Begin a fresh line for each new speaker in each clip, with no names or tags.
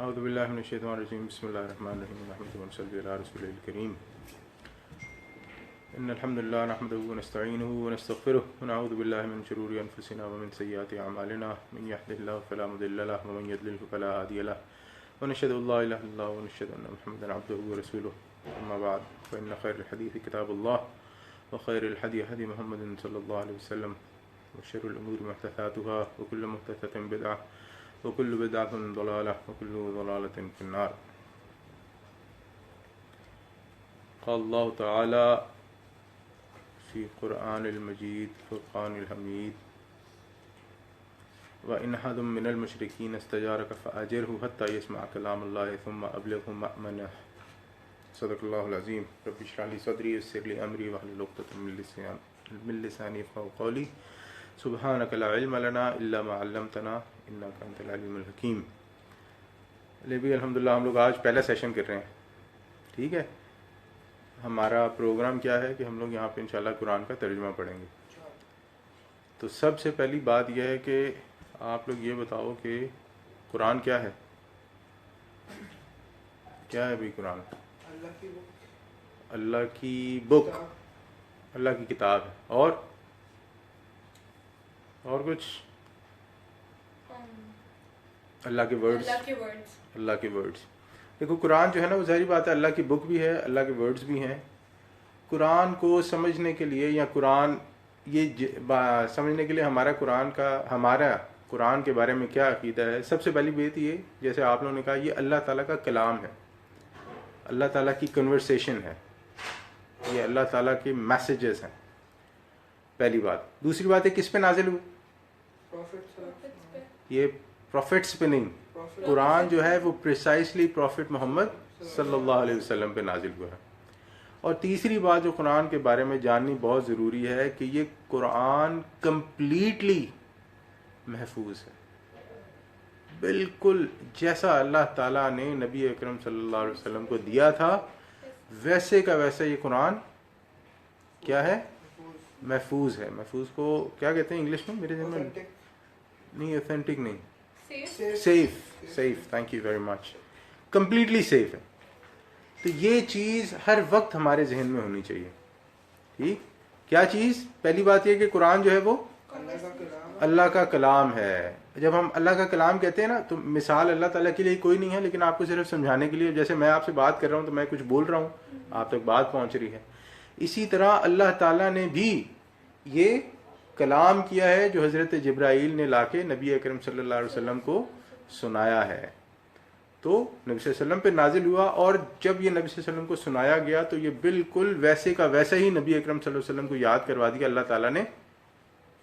اعوذ باللہ من الشیطان الرجیم بسم اللہ الرحمن الرحیم نحمده ونصلی علی رسولہ الکریم ان الحمد للہ نحمده ونستعینه ونستغفره ونعوذ باللہ من شرور انفسنا ومن سیئات اعمالنا من یهده اللہ فلا مضل له ومن یضلل فلا هادی له ونشهد ان لا اله الا اللہ ونشهد ان محمدا عبده ورسوله اما بعد فان خیر الحدیث کتاب اللہ وخیر الهدی هدی محمد صلی اللہ علیہ وسلم وشر الامور محدثاتها وكل محدثة بدعة وكل بدعة ضلالة وكل ضلالة في النار. قال الله تعالى في قرآن المجيد فرقان الحميد وإن أحد من المشركين استجارك فأجره حتى يسمع كلام الله ثم أبلغه مأمنه. صدق الله العظيم. رب اشرح لي صدري ويسر لي أمري واحلل عقدة من لساني يفقهوا قولي. سبحانك لا علم لنا الا ما علمتنا انك انت العليم الحكيم. بھی الحمدللہ ہم لوگ آج پہلا سیشن کر رہے ہیں. ٹھیک ہے، ہمارا پروگرام کیا ہے کہ ہم لوگ یہاں پہ انشاءاللہ قرآن کا ترجمہ پڑھیں گے. تو سب سے پہلی بات یہ ہے کہ آپ لوگ یہ بتاؤ کہ قرآن کیا ہے؟ کیا ہے بھائی قرآن؟ اللہ کی بک، اللہ کی کتاب ہے. اور کچھ؟ اللہ کے ورڈز. اللہ کے ورڈز. دیکھو قرآن جو ہے نا وہ ظاہری بات ہے اللہ کی بک بھی ہے، اللہ کے ورڈز بھی ہیں. قرآن کو سمجھنے کے لیے یا قرآن یہ سمجھنے کے لیے ہمارا قرآن کے بارے میں کیا عقیدہ ہے. سب سے پہلی بات یہ، جیسے آپ لوگوں نے کہا، یہ اللہ تعالیٰ کا کلام ہے، اللہ تعالیٰ کی کنورسیشن ہے، یہ اللہ تعالیٰ کے میسیجز ہیں. پہلی بات. دوسری بات ہے کس پہ نازل ہوئے؟ یہ پروفٹس پہ نہیں. قرآن جو ہے وہ پریسائسلی پروفٹ محمد صلی اللہ علیہ وسلم پہ نازل ہوا ہے. اور تیسری بات جو قرآن کے بارے میں جاننی بہت ضروری ہے کہ یہ قرآن کمپلیٹلی محفوظ ہے. بالکل جیسا اللہ تعالیٰ نے نبی اکرم صلی اللہ علیہ وسلم کو دیا تھا ویسے کا ویسا یہ قرآن کیا ہے؟ محفوظ ہے. محفوظ کو کیا کہتے ہیں انگلش میں؟ میرے ذہن میں نہیں، اوتھینٹک نہیں، safe. Thank you very much. Completely safe ہے. تو یہ چیز ہر وقت ہمارے ذہن میں ہونی چاہیے. ٹھیک، کیا چیز؟ پہلی بات یہ کہ قرآن جو ہے وہ اللہ کا کلام ہے. جب ہم اللہ کا کلام کہتے ہیں نا تو مثال اللہ تعالیٰ کے لیے کوئی نہیں ہے، لیکن آپ کو صرف سمجھانے کے لیے، جیسے میں آپ سے بات کر رہا ہوں تو میں کچھ بول رہا ہوں، آپ تک بات پہنچ رہی ہے. اسی طرح اللہ تعالیٰ نے بھی یہ کلام کیا ہے جو حضرت جبرائیل نے لا کے نبی اکرم صلی اللہ علیہ وسلم کو سنایا ہے. تو نبی صلی اللہ علیہ وسلم پہ نازل ہوا، اور جب یہ نبی صلی اللہ علیہ وسلم کو سنایا گیا تو یہ بالکل ویسے کا ویسا ہی نبی اکرم صلی اللہ علیہ وسلم کو یاد کروا دیا اللہ تعالیٰ نے،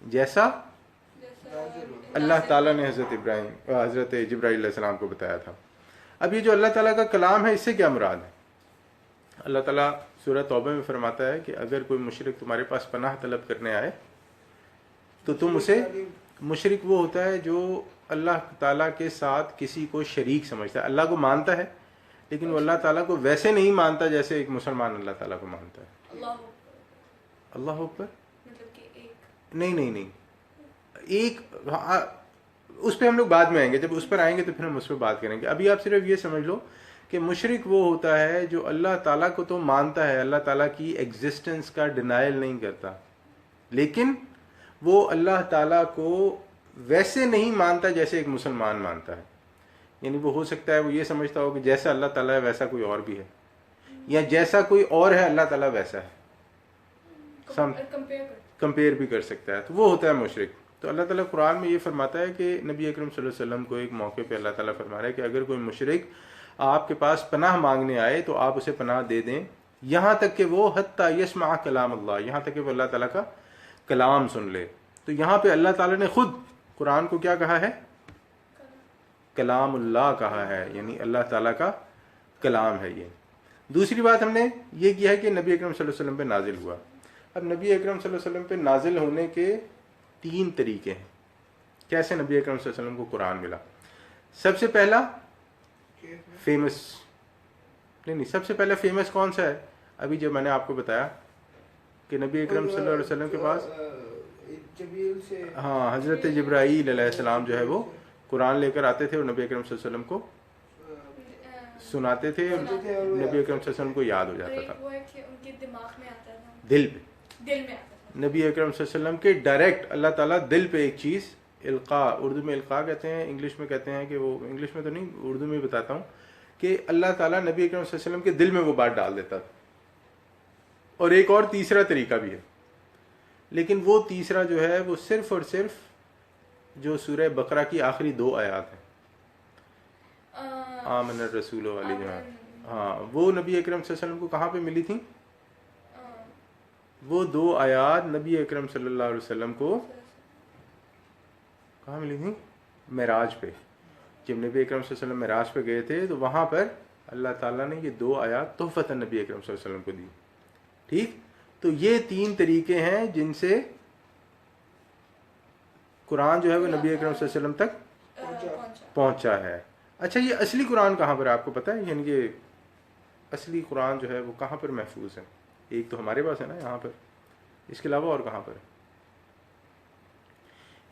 جیسا اللہ تعالیٰ نے حضرت جبرائیل علیہ السلام کو بتایا تھا. اب یہ جو اللہ تعالیٰ کا کلام ہے، اس سے کیا مراد ہے؟ اللہ تعالیٰ سورہ توبہ میں فرماتا ہے کہ اگر کوئی مشرک تمہارے پاس پناہ طلب کرنے آئے تو تم اسے، مشرک وہ ہوتا ہے جو اللہ تعالیٰ کے ساتھ کسی کو شریک سمجھتا ہے. اللہ کو مانتا ہے لیکن وہ اللہ تعالیٰ کو ویسے نہیں مانتا جیسے ایک مسلمان اللہ تعالیٰ کو مانتا ہے. اللہ اکبر. نہیں، ایک اس پہ ہم لوگ بعد میں آئیں گے. جب اس پر آئیں گے تو پھر ہم اس پہ بات کریں گے. ابھی آپ صرف یہ سمجھ لو کہ مشرک وہ ہوتا ہے جو اللہ تعالیٰ کو تو مانتا ہے، اللہ تعالیٰ کی ایگزسٹنس کا ڈینائل نہیں کرتا، لیکن وہ اللہ تعالیٰ کو ویسے نہیں مانتا جیسے ایک مسلمان مانتا ہے. یعنی وہ ہو سکتا ہے وہ یہ سمجھتا ہو کہ جیسا اللہ تعالیٰ ہے ویسا کوئی اور بھی ہے، یا جیسا کوئی اور ہے اللہ تعالیٰ ویسا ہے، کمپیئر بھی کر سکتا ہے. تو وہ ہوتا ہے مشرک. تو اللہ تعالیٰ قرآن میں یہ فرماتا ہے کہ نبی اکرم صلی اللہ علیہ وسلم کو ایک موقع پہ اللہ تعالیٰ فرما رہا ہے کہ اگر کوئی مشرک آپ کے پاس پناہ مانگنے آئے تو آپ اسے پناہ دے دیں، یہاں تک کہ وہ حتیٰ یسمع کلام اللہ، یہاں تک کہ وہ اللہ تعالیٰ کا کلام سن لے. تو یہاں پہ اللہ تعالیٰ نے خود قرآن کو کیا کہا ہے؟ کلام اللہ کہا ہے، یعنی اللہ تعالیٰ کا کلام ہے یہ. دوسری بات ہم نے یہ کیا ہے کہ نبی اکرم صلی اللہ علیہ وسلم پہ نازل ہوا. اب نبی اکرم صلی اللہ علیہ وسلم پہ نازل ہونے کے 3 طریقے ہیں کیسے نبی اکرم صلی اللہ علیہ وسلم کو قرآن ملا. سب سے پہلا فیمس سب سے پہلا فیمس کون سا ہے؟ ابھی جب میں نے آپ کو بتایا کہ نبی اکرم صلی اللہ علیہ وسلم کے پاس حضرت جبرائیل علیہ السلام جو ہے وہ قرآن لے کر آتے تھے اور نبی اکرم صلی اللہ علیہ وسلم کو سناتے تھے اور نبی اکرم صلی اللہ علیہ وسلم کو یاد ہو جاتا تھا.
وہ ہے کہ ان کے دماغ میں آتا تھا,
دل پہ,
دل میں آتا تھا.
نبی اکرم صلی اللہ علیہ وسلم کے ڈائریکٹ اللہ تعالیٰ دل پہ ایک چیز القاء, اردو میں القاء کہتے ہیں, انگلش میں کہتے ہیں کہ وہ, انگلش میں تو نہیں, اردو میں بتاتا ہوں کہ اللہ تعالیٰ نبی اکرم صلی اللہ علیہ وسلم کے دل میں وہ بات ڈال دیتا تھا. اور ایک اور تیسرا طریقہ بھی ہے, لیکن وہ تیسرا جو ہے وہ صرف اور صرف جو سورہ بقرہ کی آخری 2 آیات ہیں, آمن الرسول والی جو ہے, ہاں وہ نبی اکرم صلی اللہ علیہ وسلم کو کہاں پہ ملی تھیں؟ وہ 2 آیات نبی اکرم صلی اللہ علیہ وسلم کو کہاں ملی تھیں؟ معراج پہ. جب نبی اکرم صلی اللہ علیہ وسلم معراج پہ گئے تھے تو وہاں پر اللہ تعالیٰ نے یہ 2 آیات تحفۃً نبی اکرم صلی اللہ علیہ وسلم کو دی. ٹھیک, تو یہ 3 طریقے ہیں جن سے قرآن جو ہے وہ نبی اکرم صلی اللہ علیہ وسلم تک پہنچا ہے. اچھا, یہ اصلی قرآن کہاں پر آپ کو پتہ ہے؟ یعنی کہ اصلی قرآن جو ہے وہ کہاں پر محفوظ ہے؟ ایک تو ہمارے پاس ہے نا یہاں پر, اس کے علاوہ اور کہاں پر؟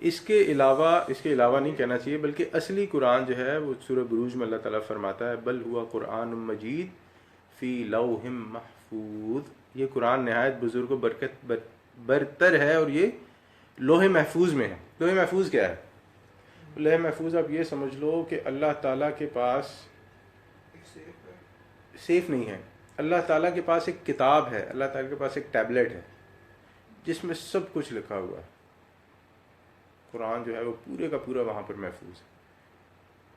اس کے علاوہ نہیں کہنا چاہیے, بلکہ اصلی قرآن جو ہے وہ سورہ بروج میں اللہ تعالیٰ فرماتا ہے بل ہوا قرآن مجید فی لوح محفوظ. یہ قرآن نہایت بزرگ و برتر ہے اور یہ لوح محفوظ میں ہے. لوح محفوظ کیا ہے؟ لوح محفوظ آپ یہ سمجھ لو کہ اللہ تعالیٰ کے پاس سیف نہیں ہے, اللہ تعالیٰ کے پاس ایک کتاب ہے, اللہ تعالیٰ کے پاس ایک ٹیبلٹ ہے جس میں سب کچھ لکھا ہوا ہے. قرآن جو ہے وہ پورے کا پورا وہاں پر محفوظ ہے.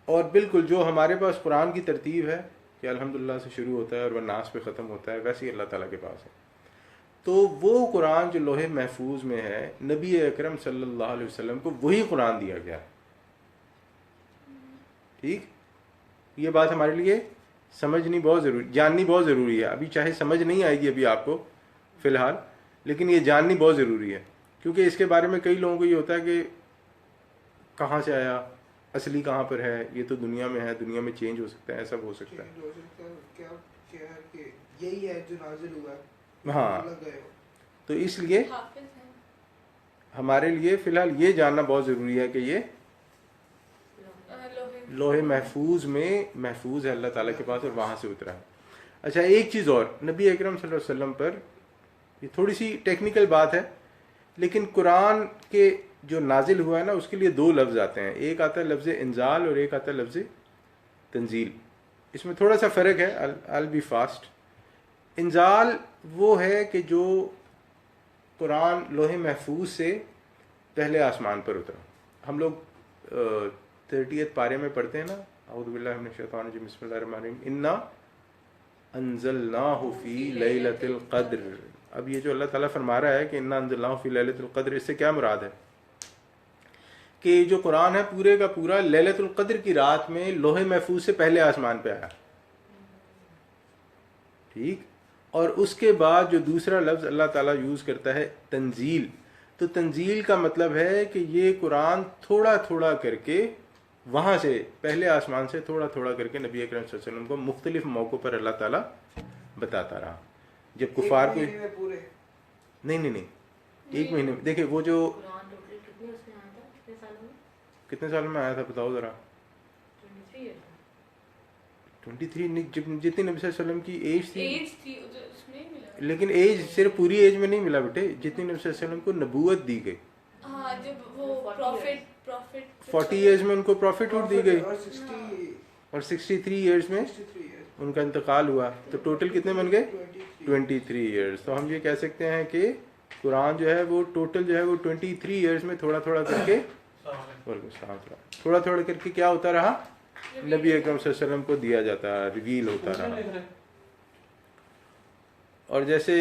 اور بالکل جو ہمارے پاس قرآن کی ترتیب ہے کہ الحمدللہ سے شروع ہوتا ہے اور وہ ناس پہ ختم ہوتا ہے, ویسے ہی اللہ تعالیٰ کے پاس ہے. تو وہ قرآن جو لوح محفوظ میں ہے, نبی اکرم صلی اللہ علیہ وسلم کو وہی قرآن دیا گیا. ٹھیک, یہ بات ہمارے لیے سمجھنی بہت ضروری, جاننی بہت ضروری ہے. ابھی چاہے سمجھ نہیں آئے گی ابھی آپ کو فی الحال, لیکن یہ جاننی بہت ضروری ہے, کیونکہ اس کے بارے میں کئی لوگوں کو یہ ہوتا ہے کہ کہاں سے آیا, اصلی کہاں پر ہے, یہ تو دنیا میں ہے, دنیا میں چینج ہو سکتا ہے, سب ہو سکتا ہے.
یہی ہے جو نازل ہوا ہے.
ہاں, تو اس لیے ہمارے لیے فی الحال یہ جاننا بہت ضروری ہے کہ یہ لوح محفوظ میں محفوظ ہے اللہ تعالیٰ کے پاس اور وہاں سے اترا ہے. اچھا, ایک چیز اور, نبی اکرم صلی اللہ علیہ وسلم پر یہ تھوڑی سی ٹیکنیکل بات ہے, لیکن قرآن کے جو نازل ہوا ہے نا اس کے لیے 2 لفظ آتے ہیں, ایک آتا ہے لفظ انزال اور ایک آتا ہے لفظ تنزیل. اس میں تھوڑا سا فرق ہے, I'll be fast. انزال وہ ہے کہ جو قرآن لوح محفوظ سے پہلے آسمان پر اترا. ہم لوگ 30 پارے میں پڑھتے ہیں نا, اعوذ باللہ من الشیطان الرجیم بسم اللہ الرحمن الرحیم انا انزلناہ فی لیلۃ القدر. اب یہ جو اللہ تعالیٰ فرما رہا ہے کہ انا انزلناہ فی لیلۃ القدر, اس سے کیا مراد ہے؟ کہ جو قرآن ہے پورے کا پورا لیلۃ القدر کی رات میں لوح محفوظ سے پہلے آسمان پہ آیا. ٹھیک, اور اس کے بعد جو دوسرا لفظ اللہ تعالیٰ یوز کرتا ہے تنزیل, تو تنزیل کا مطلب ہے کہ یہ قرآن تھوڑا تھوڑا کر کے وہاں سے پہلے آسمان سے تھوڑا تھوڑا کر کے نبی اکرم صلی اللہ علیہ وسلم کو مختلف موقعوں پر اللہ تعالیٰ بتاتا رہا. جب کفار کو نہیں 1 مہینے میں, دیکھیں وہ جو کتنے سال میں آیا تھا بتاؤ ذرا. 23 جتنی نبی صلی اللہ علیہ وسلم کی ایج تھی, لیکن ایج صرف پوری ایج میں نہیں ملا بیٹے, جتنی نبی صلی اللہ علیہ وسلم کو نبوت دی گئی. 40 ایئرز میں ان کو پروفٹ دی گئی اور 63 ایئرز میں ان کا انتقال ہوا, تو ٹوٹل کتنے بن گئے؟ 23 ایئرز. تو ہم یہ کہہ سکتے ہیں کہ قرآن جو ہے وہ ٹوٹل جو ہے وہ 23 ایئرز میں تھوڑا تھوڑا کر کے کیا ہوتا رہا, نبی اکرم صلی اللہ علیہ وسلم کو دیا جاتا, ریویل ہوتا رہا. اور جیسے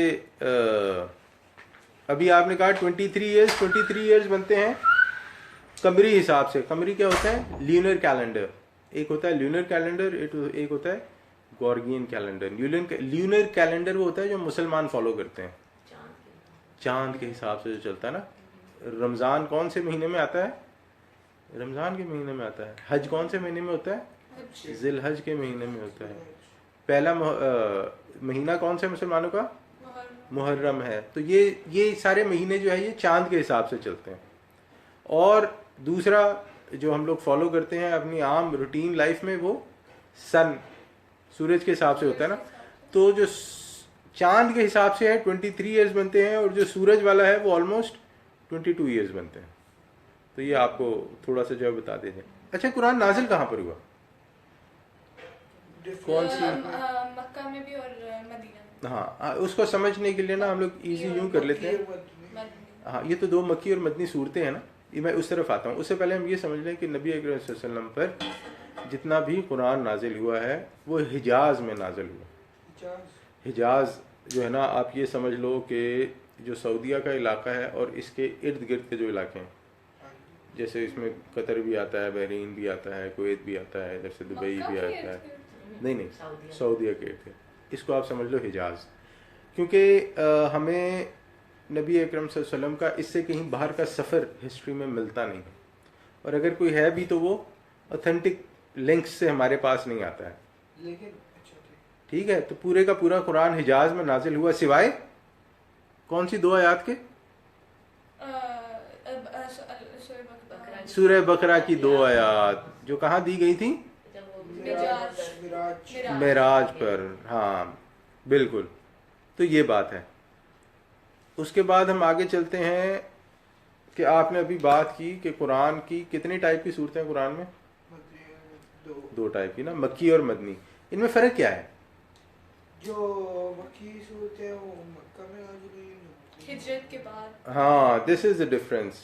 ابھی آپ نے کہا 23 ایئرز بنتے ہیں قمری حساب سے. قمری کیا ہوتا ہے؟ لونر کیلنڈر. ایک ہوتا ہے لونر کیلنڈر, ایک ہوتا ہے گورگین کیلنڈر. لونر کیلنڈر وہ ہوتا ہے جو مسلمان فالو کرتے ہیں, چاند کے حساب سے جو چلتا ہے نا. رمضان کون سے مہینے میں آتا ہے؟ رمضان کے مہینے میں آتا ہے. حج کون سے مہینے میں ہوتا ہے؟ ذی الحج کے مہینے میں ہوتا ہے. پہلا مہینہ کون سے مسلمانوں کا؟ محرم ہے. تو یہ سارے مہینے جو ہے یہ چاند کے حساب سے چلتے ہیں. اور دوسرا جو ہم لوگ فالو کرتے ہیں اپنی عام روٹین لائف میں وہ سن سورج کے حساب سے ہوتا ہے نا. تو جو چاند کے حساب سے ہے 23 ایئرز بنتے ہیں, اور جو سورج والا ہے وہ آلموسٹ 22 ایئرز بنتے ہیں. تو یہ آپ کو تھوڑا سا جو ہے بتا دیتے ہیں. اچھا, قرآن نازل کہاں پر ہوا؟ کون سی؟
مکہ میں بھی اور مدینہ میں.
ہاں, اس کو سمجھنے کے لیے نا ہم لوگ ایزی یوں کر لیتے ہیں. ہاں, یہ تو 2 مکی اور مدنی صورتیں ہیں نا. یہ میں اس طرف آتا ہوں. اس سے پہلے ہم یہ سمجھ لیں کہ نبی اکرم صلی اللہ علیہ وسلم پر جتنا بھی قرآن نازل ہوا ہے وہ حجاز میں نازل ہوا. حجاز جو ہے نا, آپ یہ سمجھ لو کہ جو سعودیہ کا علاقہ ہے اور اس کے ارد گرد کے جو علاقے ہیں, جیسے اس میں قطر بھی آتا ہے, بحرین بھی آتا ہے, کویت بھی آتا ہے, ادھر سے دبئی بھی آتا ہے. نہیں, سعودیہ کے ارد گرد, اس کو آپ سمجھ لو حجاز. کیونکہ ہمیں نبی اکرم صلی اللہ علیہ وسلم کا اس سے کہیں باہر کا سفر ہسٹری میں ملتا نہیں ہے, اور اگر کوئی ہے بھی تو وہ اوتھینٹک لنکس سے ہمارے پاس نہیں آتا ہے.
لیکن
ٹھیک ہے, تو پورے کا پورا قرآن حجاز میں نازل ہوا, سوائے کون سی 2 آیات کے؟ سورہ بقرہ کی 2 آیات جو کہاں دی گئی تھیں؟ معراج پر. ہاں بالکل, تو یہ بات ہے. اس کے بعد ہم آگے چلتے ہیں کہ آپ نے ابھی بات کی کہ قرآن کی کتنی ٹائپ کی صورتیں ہیں قرآن میں؟ 2 ٹائپ کی نا, مکی اور مدنی. ان میں فرق کیا ہے؟
جو مکی صورت ہے وہ مکہ میں نازل ہوئی,
ہجرت کے بعد.
ہاں, دس از دا ڈفرینس.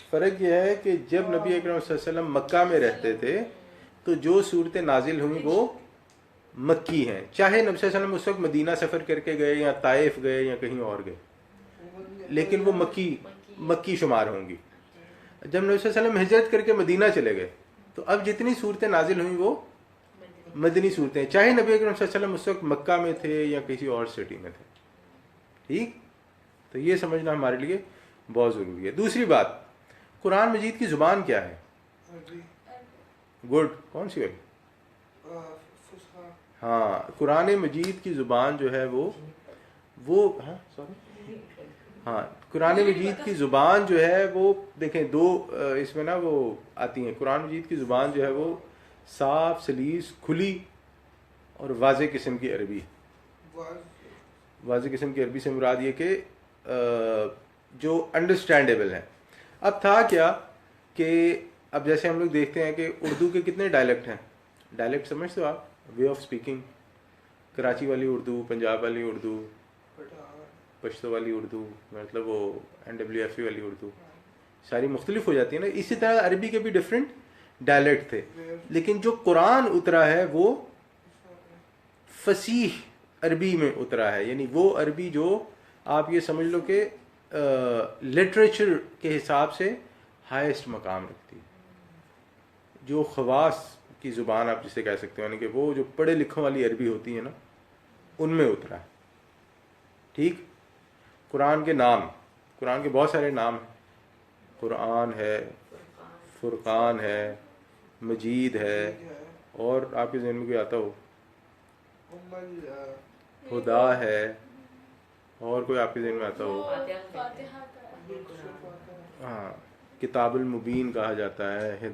فرق یہ ہے کہ جب نبی اکرم صلی اللہ علیہ وسلم مکہ میں رہتے تھے تو جو صورتیں نازل ہوئیں وہ مکی ہیں, چاہے نبی صلی اللہ علیہ وسلم اس وقت مدینہ سفر کر کے گئے یا طائف گئے یا کہیں اور گئے, لیکن وہ مکی شمار ہوں گی. جب نبی صلی اللہ علیہ وسلم ہجرت کر کے مدینہ چلے گئے تو اب جتنی صورتیں نازل ہوئیں وہ مدنی صورتیں, چاہے نبی اکرم صلی اللہ علیہ وسلم اس وقت مکہ میں تھے یا کسی اور سٹی میں تھے. ٹھیک, تو یہ سمجھنا ہمارے لیے بہت ضروری ہے. دوسری بات, قرآن مجید کی زبان کیا ہے؟ گڈ, کون سی ہے؟ ہاں, قرآن مجید کی زبان جو ہے وہ ہاں, قرآن مجید کی زبان جو ہے وہ دیکھیں 2 اس میں نا وہ آتی ہیں. قرآن مجید کی زبان جو ہے وہ صاف, سلیس, کھلی اور واضح قسم کی عربی. واضح قسم کی عربی سے مراد یہ کہ جو انڈرسٹینڈیبل ہے. اب تھا کیا کہ اب جیسے ہم لوگ دیکھتے ہیں کہ اردو کے کتنے ڈائلیکٹ ہیں. ڈائلیکٹ سمجھتے ہو آپ؟ Way of speaking. کراچی والی اردو, پنجاب والی اردو, پشتو والی اردو, مطلب وہ NWFE والی اردو, ساری مختلف ہو جاتی ہے نا. اسی طرح عربی کے بھی ڈفرینٹ ڈائلیکٹ تھے, لیکن جو قرآن اترا ہے وہ فصیح عربی میں اترا ہے. یعنی وہ عربی جو آپ یہ سمجھ لو کہ لٹریچر کے حساب سے ہائیسٹ مقام رکھتی ہے, جو خواص کی زبان آپ جسے کہہ سکتے ہو, یعنی کہ وہ جو پڑھے لکھوں والی عربی ہوتی ہے نا, ان میں اترا ہے. ٹھیک, قرآن کے نام, قرآن کے بہت سارے نام ہیں. قرآن ہے, فرقان ہے, مجید ہے, اور آپ کے ذہن میں کوئی آتا ہو؟ خدا ہے, اور کوئی آپ کے ذہن میں آتا ہو؟ ہاں, کتاب المبین کہا جاتا ہے,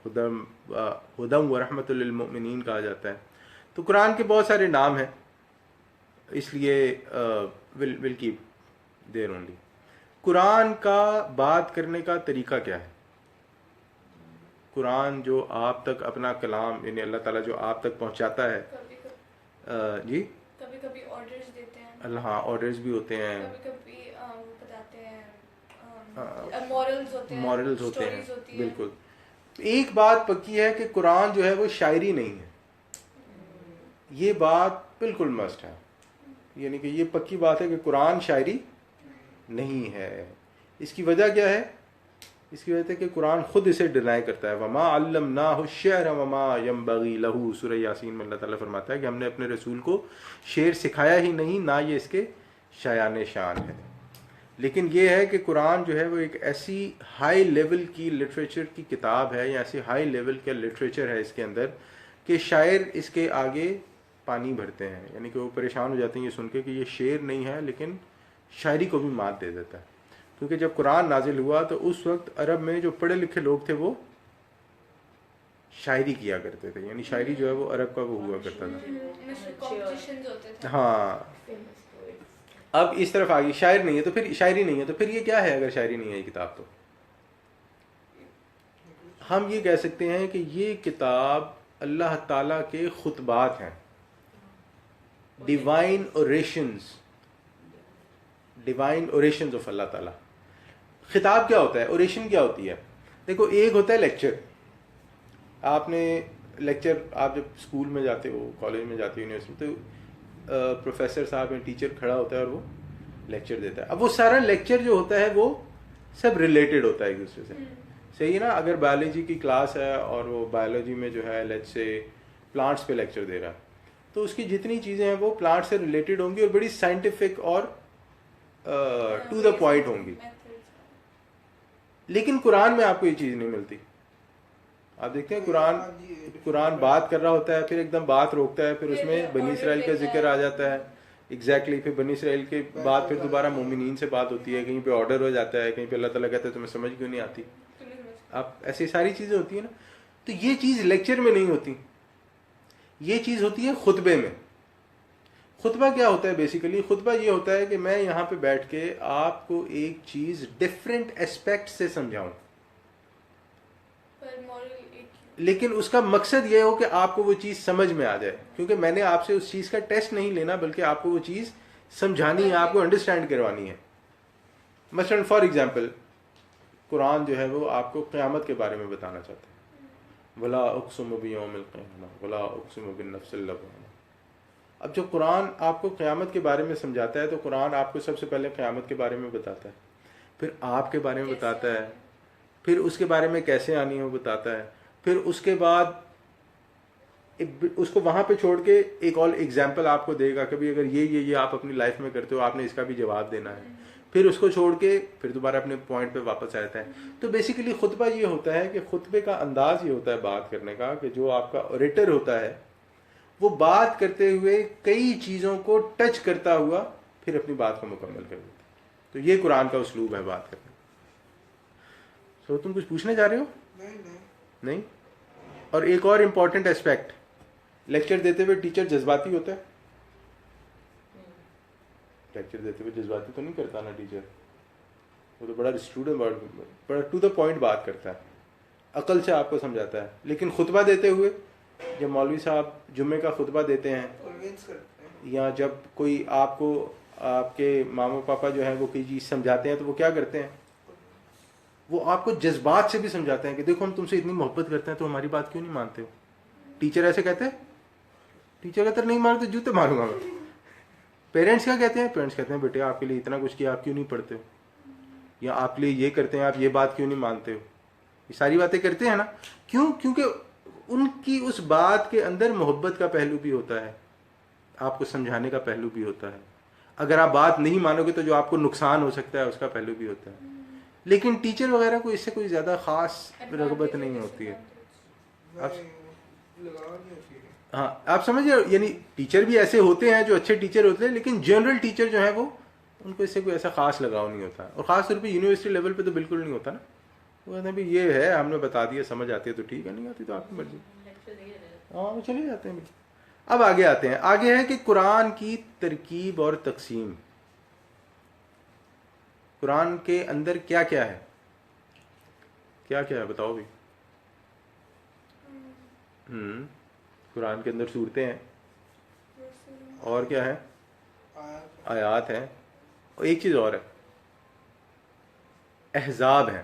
ہدم و رحمت للمؤمنین کہا جاتا ہے. تو قرآن کے بہت سارے نام ہیں, اس لیے ول کیپ دیر اونلی. قرآن کا بات کرنے کا طریقہ کیا ہے؟ قرآن جو آپ تک اپنا کلام, یعنی اللہ تعالیٰ جو آپ تک پہنچاتا ہے, جی
کبھی کبھی آرڈرز دیتے ہیں.
اللہ, ہاں آرڈرز بھی ہوتے ہیں,
کبھی کبھی بتاتے ہیں, مورلز ہوتے ہیں.
بالکل. ایک بات پکی ہے کہ قرآن جو ہے وہ شاعری نہیں ہے, یہ بات بالکل مسٹ ہے. یعنی کہ یہ پکی بات ہے کہ قرآن شاعری نہیں ہے. اس کی وجہ کیا ہے؟ اس کی وجہ ہے کہ قرآن خود اسے ڈینائی کرتا ہے. وما علمناہ الشعر وما ينبغي له, سورہ یاسین میں اللہ تعالیٰ فرماتا ہے کہ ہم نے اپنے رسول کو شعر سکھایا ہی نہیں, نہ یہ اس کے شایان شان ہے. لیکن یہ ہے کہ قرآن جو ہے وہ ایک ایسی ہائی لیول کی لٹریچر کی کتاب ہے, یا ایسی ہائی لیول کا لٹریچر ہے اس کے اندر کہ شاعر اس کے آگے پانی بھرتے ہیں. یعنی کہ وہ پریشان ہو جاتے ہیں یہ سن کے کہ یہ شعر نہیں ہے, لیکن شاعری کو بھی مات دے دیتا ہے. کیونکہ جب قرآن نازل ہوا تو اس وقت عرب میں جو پڑھے لکھے لوگ تھے وہ شاعری کیا کرتے تھے، یعنی شاعری جو ہے وہ عرب کا وہ ہوا کرتا تھا. ہاں اب اس طرف آگئی، شاعر نہیں ہے تو پھر شاعری نہیں ہے تو پھر یہ کیا ہے؟ اگر شاعری نہیں ہے یہ کتاب تو ہم یہ کہہ سکتے ہیں کہ یہ کتاب اللہ تعالیٰ کے خطبات ہیں، ڈیوائن اوریشنز آف اللہ تعالیٰ. خطاب کیا ہوتا ہے؟ اوریشن کیا ہوتی ہے؟ دیکھو ایک ہوتا ہے لیکچر. آپ نے لیکچر، آپ جب اسکول میں جاتے ہو، کالج میں جاتے ہو، یونیورسٹی میں، تو پروفیسر صاحب یا ٹیچر کھڑا ہوتا ہے اور وہ لیکچر دیتا ہے. اب وہ سارا لیکچر جو ہوتا ہے وہ سب ریلیٹڈ ہوتا ہے ایک دوسرے سے، صحیح ہے نا؟ اگر بایولوجی کی کلاس ہے اور وہ بایولوجی میں جو ہے لیٹس سے پلانٹس پہ لیکچر دے رہا ہے، تو اس کی جتنی چیزیں ہیں وہ پلانٹ سے ریلیٹڈ ہوں گی اور بڑی سائنٹیفک اور ٹو دا پوائنٹ ہوں گی. لیکن قرآن میں آپ کو یہ چیز نہیں ملتی. آپ دیکھتے ہیں قرآن بات کر رہا ہوتا ہے، پھر ایک دم بات روکتا ہے، پھر اس میں بنی اسرائیل کا ذکر آ جاتا ہے. ایگزیکٹلی پھر بنی اسرائیل کے بعد پھر دوبارہ مومنین سے بات ہوتی ہے، کہیں پہ آرڈر ہو جاتا ہے، کہیں پہ اللہ تعالیٰ کہتا ہے تمہیں سمجھ کیوں نہیں آتی. آپ ایسی ساری چیزیں ہوتی ہیں نا. تو یہ چیز لیکچر میں نہیں ہوتی، یہ چیز ہوتی ہے خطبے میں. خطبہ کیا ہوتا ہے بیسیکلی؟ خطبہ یہ ہوتا ہے کہ میں یہاں پہ بیٹھ کے آپ کو ایک چیز ڈفرینٹ اسپیکٹ سے سمجھاؤں، لیکن اس کا مقصد یہ ہو کہ آپ کو وہ چیز سمجھ میں آ جائے، کیونکہ میں نے آپ سے اس چیز کا ٹیسٹ نہیں لینا، بلکہ آپ کو وہ چیز سمجھانی ہے، آپ کو انڈرسٹینڈ کروانی ہے. مثلا فار ایگزامپل قرآن جو ہے وہ آپ کو قیامت کے بارے میں بتانا چاہتا ہے، ولا اقسم بیوم القیامہ ولا اقسم بالنفس اللوامہ. اب جو قرآن آپ کو قیامت کے بارے میں سمجھاتا ہے تو قرآن آپ کو سب سے پہلے قیامت کے بارے میں بتاتا ہے، پھر آپ کے بارے میں بتاتا ہے، پھر اس کے بارے میں کیسے آنی ہو بتاتا ہے، پھر اس کے بعد اس کو وہاں پہ چھوڑ کے ایک اور ایگزامپل آپ کو دے گا، کبھی اگر یہ آپ اپنی لائف میں کرتے ہو آپ نے اس کا بھی جواب دینا ہے، پھر اس کو چھوڑ کے پھر دوبارہ اپنے پوائنٹ پہ واپس آتا ہے. تو بیسیکلی خطبہ یہ ہوتا ہے کہ خطبے کا انداز یہ ہوتا ہے بات کرنے کا کہ جو آپ کا اوریٹر ہوتا ہے وہ بات کرتے ہوئے کئی چیزوں کو ٹچ کرتا ہوا پھر اپنی بات کو مکمل کر دیتا ہے. تو یہ قرآن کا اسلوب ہے بات کرنے. سو تم کچھ پوچھنے جا رہے ہو؟ نہیں. اور ایک اور امپورٹنٹ اسپیکٹ، لیکچر دیتے ہوئے ٹیچر جذباتی ہوتا ہے؟ لیکچر دیتے ہوئے جذباتی تو نہیں کرتا نا ٹیچر، وہ تو بڑا اسٹوڈنٹ، بڑا ٹو دا پوائنٹ بات کرتا ہے، عقل سے آپ کو سمجھاتا ہے. لیکن خطبہ دیتے ہوئے جب مولوی صاحب جمعے کا خطبہ دیتے ہیں یا جب کوئی آپ کو آپ کے ماما پاپا جو ہیں وہ کوئی چیز سمجھاتے ہیں تو وہ کیا کرتے ہیں؟ وہ آپ کو جذبات سے بھی سمجھاتے ہیں کہ دیکھو ہم تم سے اتنی محبت کرتے ہیں تو ہماری بات کیوں نہیں مانتے ہو. ٹیچر ایسے کہتے ہیں؟ ٹیچر کہتے نہیں مانتے جوتے ماروں گا میں. پیرنٹس کیا کہتے ہیں؟ پیرنٹس کہتے ہیں بیٹے آپ کے لیے اتنا کچھ کیا آپ کیوں نہیں پڑھتے ہو، یا آپ کے لیے یہ کرتے ہیں آپ یہ بات کیوں نہیں مانتے ہو. یہ ساری باتیں کرتے ہیں نا. کیوں؟ کیونکہ ان کی اس بات کے اندر محبت کا پہلو بھی ہوتا ہے، آپ کو سمجھانے کا پہلو بھی ہوتا ہے. اگر آپ بات نہیں مانو گے تو جو آپ کو نقصان ہو سکتا ہے اس کا پہلو بھی ہوتا ہے. لیکن ٹیچر وغیرہ کو اس سے کوئی زیادہ خاص رغبت نہیں ہوتی ہے. ہاں آپ سمجھے، یعنی ٹیچر بھی ایسے ہوتے ہیں جو اچھے ٹیچر ہوتے ہیں، لیکن جنرل ٹیچر جو ہیں وہ ان کو اس سے کوئی ایسا خاص لگاؤ نہیں ہوتا. اور خاص طور پہ یونیورسٹی لیول پہ تو بالکل نہیں ہوتا نا. وہ کہتے ہیں بھی یہ ہے ہم نے بتا دیا، سمجھ آتی ہے تو ٹھیک ہے، نہیں آتی تو آپ کی مرضی. ہاں وہ چلے جاتے ہیں. اب آگے آتے ہیں. آگے ہے کہ قرآن کی ترکیب اور تقسیم. قرآن کے اندر کیا کیا ہے؟ کیا کیا ہے بتاؤ بھی. قرآن کے اندر سورتیں ہیں، اور کیا ہے؟ آیات ہیں، اور ایک چیز اور ہے، احزاب ہیں.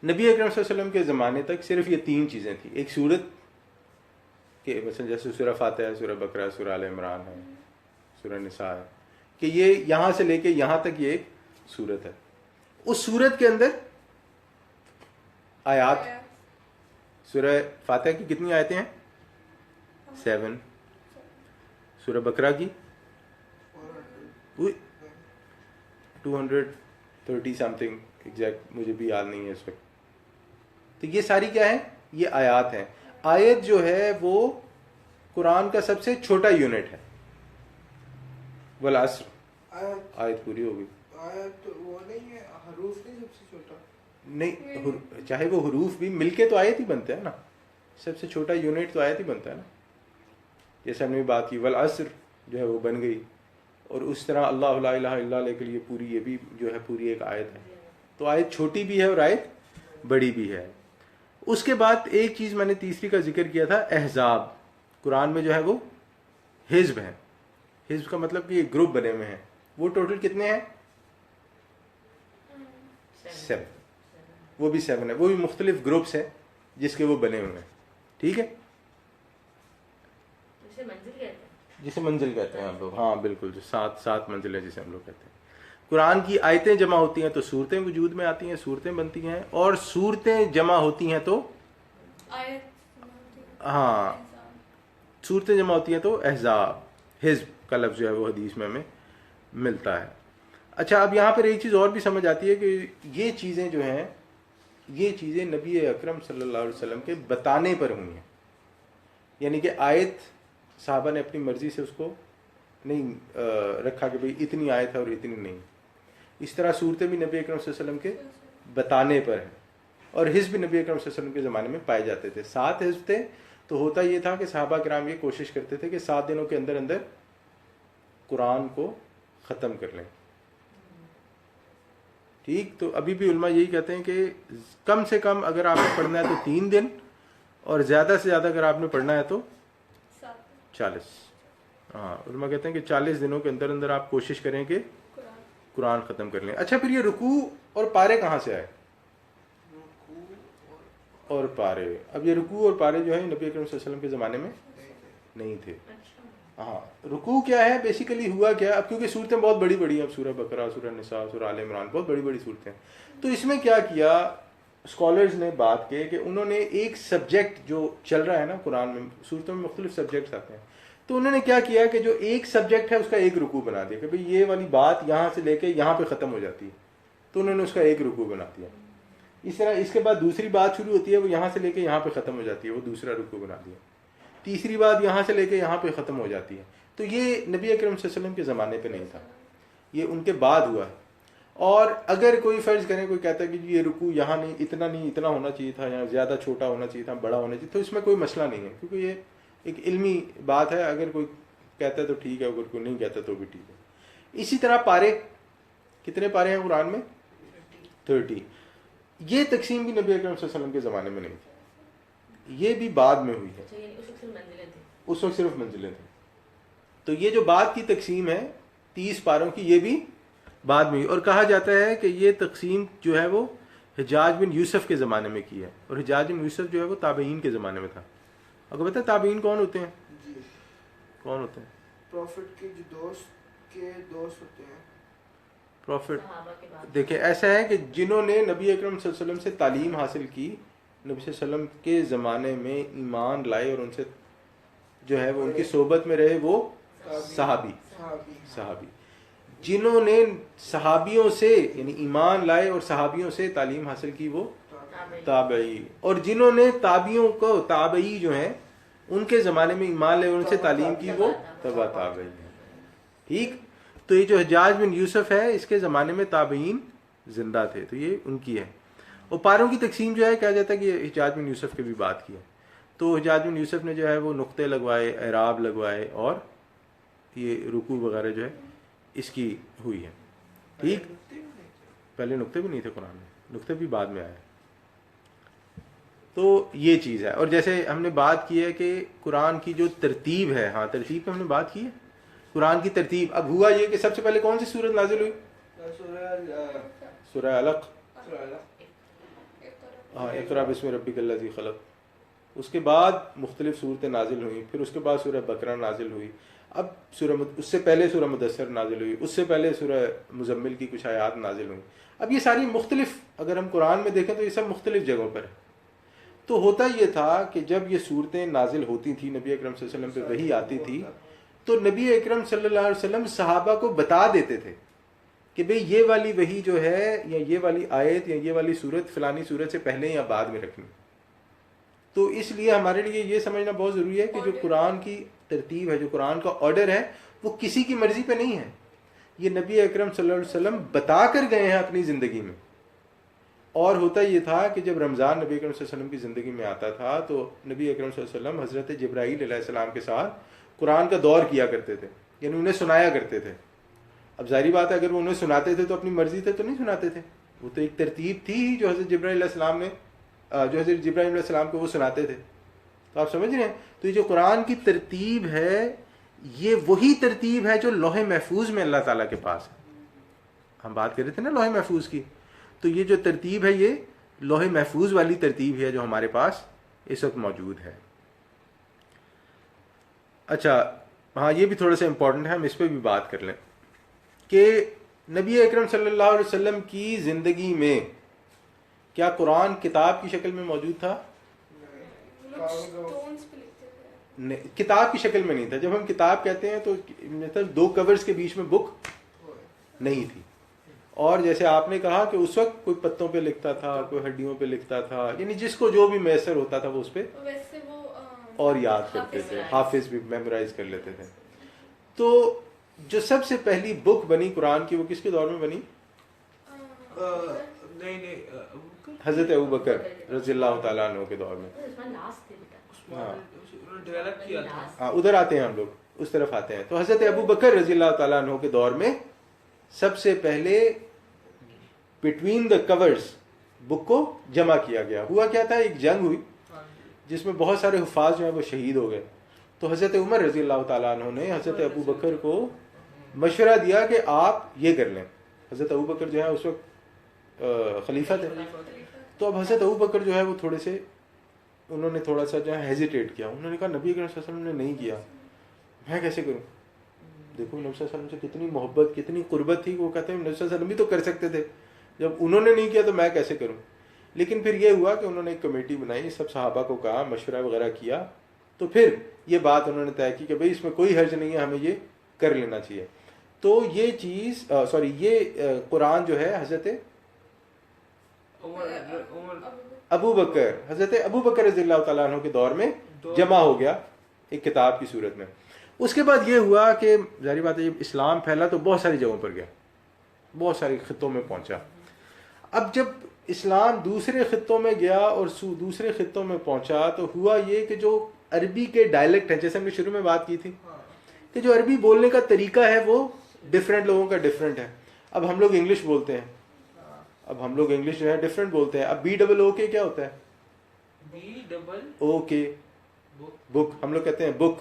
نبی اکرم صلی اللہ علیہ وسلم کے زمانے تک صرف یہ 3 چیزیں تھیں. ایک سورت کہ مثلا جیسے سورہ فاتحہ ہے، سورہ بقرہ، سورہ آل عمران ہے، سورہ نساء ہے، کہ یہ یہاں سے لے کے یہاں تک یہ ایک سورت ہے. اس سورت کے اندر آیات. سورہ فاتحہ کی کتنی آیتیں ہیں؟ 7. سورہ بقرہ کی 230 سم تھنگ، ایگزیکٹ مجھے بھی یاد نہیں ہے اس وقت. تو یہ ساری کیا ہے؟ یہ آیات ہیں. آیت جو ہے وہ قرآن کا سب سے چھوٹا یونٹ ہے. والعصر آیت پوری ہوگی.
آیت وہ نہیں ہے، حروف نہیں سب سے چھوٹا.
نہیں, چاہے وہ حروف بھی مل کے تو آیت ہی بنتے ہیں نا, سب سے چھوٹا یونٹ تو آیت ہی بنتا ہے نا. جیسے ہم نے بات کی والعصر جو ہے وہ بن گئی, اور اس طرح اللہ لا الہ الا اللہ کے لیے پوری, یہ بھی جو ہے پوری ایک آیت ہے. تو آیت چھوٹی بھی ہے اور آیت بڑی بھی ہے. اس کے بعد ایک چیز میں نے تیسری کا ذکر کیا تھا, احزاب. قرآن میں جو ہے وہ حزب ہیں. حزب کا مطلب کہ یہ گروپ بنے ہوئے ہیں. وہ ٹوٹل کتنے ہیں؟ 7. وہ بھی 7 ہے, وہ بھی مختلف گروپس ہیں جس کے وہ بنے ہوئے ہیں. ٹھیک ہے, جسے منزل کہتے ہیں ہم لوگ. ہاں بالکل, جو 7 منزلیں جسے ہم لوگ کہتے ہیں. قرآن کی آیتیں جمع ہوتی ہیں تو صورتیں وجود میں آتی ہیں, صورتیں بنتی ہیں, اور صورتیں جمع ہوتی ہیں تو ہاں صورتیں جمع ہوتی ہیں تو احزاب, حزب کا لفظ جو ہے وہ حدیث میں ہمیں ملتا ہے. اچھا, اب یہاں پر ایک چیز اور بھی سمجھ آتی ہے کہ یہ چیزیں جو ہیں, یہ چیزیں نبی اکرم صلی اللہ علیہ وسلم کے بتانے پر ہوئی ہیں. یعنی کہ آیت صحابہ نے اپنی مرضی سے اس کو نہیں رکھا کہ بھئی اتنی آیت ہے اور اتنی نہیں. اس طرح صورتیں بھی نبی اکرم صلی اللہ علیہ وسلم کے بتانے پر ہیں, اور حزب بھی نبی اکرم صلی اللہ علیہ وسلم کے زمانے میں پائے جاتے تھے. 7 حزب تھے. تو ہوتا یہ تھا کہ صحابہ کرام یہ کوشش کرتے تھے کہ 7 دنوں کے اندر اندر قرآن کو ختم کر لیں. ٹھیک, تو ابھی بھی علماء یہی کہتے ہیں کہ کم سے کم اگر آپ نے پڑھنا ہے تو 3 دن, اور زیادہ سے زیادہ اگر آپ نے پڑھنا ہے تو 40. ہاں, علماء کہتے ہیں کہ 40 دنوں کے اندر اندر آپ کوشش کریں کہ قرآن ختم کر لیں. اچھا, پھر یہ رکوع اور پارے کہاں سے آئے؟ اور پارے, اب یہ رکوع اور پارے جو ہے نبی اکرم صلی اللہ علیہ وسلم کے زمانے میں نہیں تھے. ہاں, رکوع کیا ہے بیسیکلی, ہوا کیا, اب کیونکہ صورتیں بہت بڑی بڑی ہیں, اب سورہ بقرہ, سورہ نساء, سورہ آل عمران, بہت بڑی بڑی صورتیں ہیں. تو اس میں کیا کیا اسکالرز نے بات کی کہ انہوں نے ایک سبجیکٹ جو چل رہا ہے نا قرآن میں, صورتوں میں مختلف سبجیکٹس آتے ہیں, تو انہوں نے کیا کیا کہ جو ایک سبجیکٹ ہے اس کا ایک رکوع بنا دیا کہ بھئی یہ والی بات یہاں سے لے کے یہاں پہ ختم ہو جاتی ہے, تو انہوں نے اس کا ایک رکوع بنا دیا. اس طرح اس کے بعد دوسری بات شروع ہوتی ہے, وہ یہاں سے لے کے یہاں پہ ختم ہو جاتی ہے, وہ دوسرا رکوع بنا دیا. تیسری بات یہاں سے لے کے یہاں پہ ختم ہو جاتی ہے. تو یہ نبی اکرم صلی اللہ علیہ وسلم کے زمانے پہ نہیں تھا, یہ ان کے بعد ہوا. اور اگر کوئی فرض کرے, کوئی کہتا ہے کہ یہ رکوع یہاں نہیں, اتنا ہونا چاہیے تھا, یا زیادہ چھوٹا ہونا چاہیے تھا, بڑا ہونا چاہیے, تو اس میں کوئی مسئلہ نہیں ہے, کیونکہ یہ ایک علمی بات ہے. اگر کوئی کہتا ہے تو ٹھیک ہے, اگر کوئی نہیں کہتا تو بھی ٹھیک ہے. اسی طرح پارے, کتنے پارے ہیں قرآن میں؟ 30. یہ تقسیم بھی نبی اکرم صلی اللہ علیہ وسلم کے زمانے میں نہیں تھی, یہ بھی بعد میں ہوئی ہے. اس وقت صرف منزلیں تھیں. تو یہ جو بعد کی تقسیم ہے 30 پاروں کی, یہ بھی بعد میں ہوئی. اور کہا جاتا ہے کہ یہ تقسیم جو ہے وہ حجاج بن یوسف کے زمانے میں کی ہے, اور حجاج بن یوسف جو ہے وہ تابعین کے زمانے میں تھا. اگر پتہ ہے تابعین کون ہوتے ہیں؟ کون ہوتے ہیں؟
پروفٹ کے جو دوست ہوتے ہیں.
پروفٹ دیکھیں, ایسا ہے کہ جنہوں نے نبی اکرم صلی اللہ علیہ وسلم سے تعلیم حاصل کی, نبی صلی اللہ علیہ وسلم کے زمانے میں ایمان لائے اور ان سے جو ہے وہ ان کی صحبت میں رہے, وہ صحابی. جنہوں نے صحابیوں سے یعنی ایمان لائے اور صحابیوں سے تعلیم حاصل کی, وہ تابعی. اور جنہوں نے تابعیوں کو, تابعی جو ہیں ان کے زمانے میں ایمان لائے اور ان سے تعلیم کی, وہ تبع تابعی ہیں. ٹھیک, تو یہ جو حجاج بن یوسف ہے اس کے زمانے میں تابعین زندہ تھے, تو یہ ان کی ہے. اور پاروں کی تقسیم جو ہے کہا جاتا ہے کہ یہ حجاج بن یوسف کے بھی بات کی ہے. تو حجاج بن یوسف نے جو ہے وہ نقطے لگوائے, اعراب لگوائے, اور یہ رکوع وغیرہ جو ہے اس کی ہوئی ہے. ٹھیک, پہلے نقطے بھی نہیں تھے قرآن میں, نقطے بھی بعد میں آئے. تو یہ چیز ہے. اور جیسے ہم نے بات کی ہے کہ قرآن کی جو ترتیب ہے, ہاں ترتیب پہ ہم نے بات کی ہے, قرآن کی ترتیب. اب ہوا یہ کہ سب سے پہلے کون سی سورت نازل ہوئی؟ سورہ علق, ہاں, اقرأ بسم ربک الذی خلق. اس کے بعد مختلف صورتیں نازل ہوئیں, پھر اس کے بعد سورہ بقرہ نازل ہوئی. اب اس سے پہلے سورہ مدثر نازل ہوئی, اس سے پہلے سورہ مزمل کی کچھ آیات نازل ہوئیں. اب یہ ساری مختلف, اگر ہم قرآن میں دیکھیں تو یہ سب مختلف جگہوں پر ہے. تو ہوتا یہ تھا کہ جب یہ صورتیں نازل ہوتی تھیں, نبی اکرم صلی اللہ علیہ وسلم پہ وحی آتی تھی, تو نبی اکرم صلی اللہ علیہ وسلم صحابہ کو بتا دیتے تھے کہ بھئی یہ والی وحی جو ہے, یا یہ والی آیت یا یہ والی صورت فلانی صورت سے پہلے یا بعد میں رکھنی. تو اس لیے ہمارے لیے یہ سمجھنا بہت ضروری ہے کہ جو قرآن کی ترتیب ہے, جو قرآن کا آرڈر ہے, وہ کسی کی مرضی پہ نہیں ہے. یہ نبی اکرم صلی اللہ علیہ وسلم بتا کر گئے ہیں اپنی زندگی میں. اور ہوتا یہ تھا کہ جب رمضان نبی اکرم صلی اللہ علیہ وسلم کی زندگی میں آتا تھا تو نبی اکرم صلی اللہ علیہ وسلم حضرت جبرائیل علیہ السلام کے ساتھ قرآن کا دور کیا کرتے تھے، یعنی انہیں سنایا کرتے تھے. اب ظاہری بات ہے اگر وہ انہیں سناتے تھے تو اپنی مرضی سے تو نہیں سناتے تھے، وہ تو ایک ترتیب تھی جو حضرت جبرائیل علیہ السلام نے جو حضرت جبرائیل علیہ السلام کو وہ سناتے تھے. تو آپ سمجھ رہے ہیں، تو یہ جو قرآن کی ترتیب ہے یہ وہی ترتیب ہے جو لوح محفوظ میں اللہ تعالیٰ کے پاس ہے. ہم بات کر رہے تھے نا لوح محفوظ کی، تو یہ جو ترتیب ہے یہ لوح محفوظ والی ترتیب ہے جو ہمارے پاس اس وقت موجود ہے. اچھا ہاں یہ بھی تھوڑا سا امپورٹنٹ ہے، ہم اس پہ بھی بات کر لیں کہ نبی اکرم صلی اللہ علیہ وسلم کی زندگی میں کیا قرآن کتاب کی شکل میں موجود تھا؟ کتاب کی شکل میں نہیں تھا. جب ہم کتاب کہتے ہیں تو مطلب 2 کورز کے بیچ میں بک نہیں تھی. اور جیسے آپ نے کہا کہ اس وقت کوئی پتوں پہ لکھتا تھا، کوئی ہڈیوں پہ لکھتا تھا، یعنی جس کو جو بھی میسر ہوتا تھا وہ اس پہ اور یاد کرتے تھے، حافظ بھی میمورائز کر لیتے تھے. تو جو سب سے پہلی بک بنی قرآن کی وہ کس کے دور میں بنی؟ حضرت ابوبکر رضی اللہ تعالیٰ عنہ کے دور میں. ہاں ادھر آتے ہیں ہم لوگ، اس طرف آتے ہیں. تو حضرت ابوبکر رضی اللہ تعالیٰ عنہ کے دور میں سب سے پہلے بٹوین دا کورز بک کو جمع کیا گیا. ہوا کیا تھا، ایک جنگ ہوئی جس میں بہت سارے حفاظ جو ہیں وہ شہید ہو گئے. تو حضرت عمر رضی اللہ تعالیٰ عنہ نے حضرت ابوبکر کو مشورہ دیا کہ آپ یہ کر لیں. حضرت ابوبکر جو ہے اس وقت خلیفہ تھے. تو اب حضرت ابوبکر جو ہے وہ تھوڑے سے انہوں نے تھوڑا سا جو ہے ہیزیٹیٹ کیا. انہوں نے کہا نبی کریم صلی اللہ علیہ وسلم نے نہیں کیا، میں کیسے کروں؟ دیکھو نبی صلی اللہ علیہ وسلم سے کتنی محبت کتنی قربت تھی. وہ کہتے ہیں نبی صلی اللہ علیہ وسلم بھی تو کر سکتے تھے، جب انہوں نے نہیں کیا تو میں کیسے کروں؟ لیکن پھر یہ ہوا کہ انہوں نے ایک کمیٹی بنائی، سب صحابہ کو کہا، مشورہ وغیرہ کیا، تو پھر یہ بات انہوں نے طے کی کہ بھئی اس میں کوئی حرج نہیں ہے، ہمیں یہ کر لینا چاہیے. تو یہ چیز یہ قرآن جو ہے حضرت حضرت ابو بکر رضی اللہ تعالیٰ عنہ کے دور میں جمع ہو گیا ایک کتاب کی صورت میں. اس کے بعد یہ ہوا کہ ظاہری بات ہے جب اسلام پھیلا تو بہت ساری جگہوں پر گیا، بہت سارے خطوں میں پہنچا. اب جب اسلام دوسرے خطوں میں گیا اور دوسرے خطوں میں پہنچا تو ہوا یہ کہ جو عربی کے ڈائلیکٹ ہیں، جیسے ہم نے شروع میں بات کی تھی کہ جو عربی بولنے کا طریقہ ہے وہ ڈفرینٹ لوگوں کا ڈفرینٹ ہے. اب ہم لوگ انگلش بولتے ہیں، اب ہم لوگ انگلش جو ہے ڈفرینٹ بولتے ہیں. اب BOOK کیا ہوتا ہے؟ BOOK بک، ہم لوگ کہتے ہیں بک.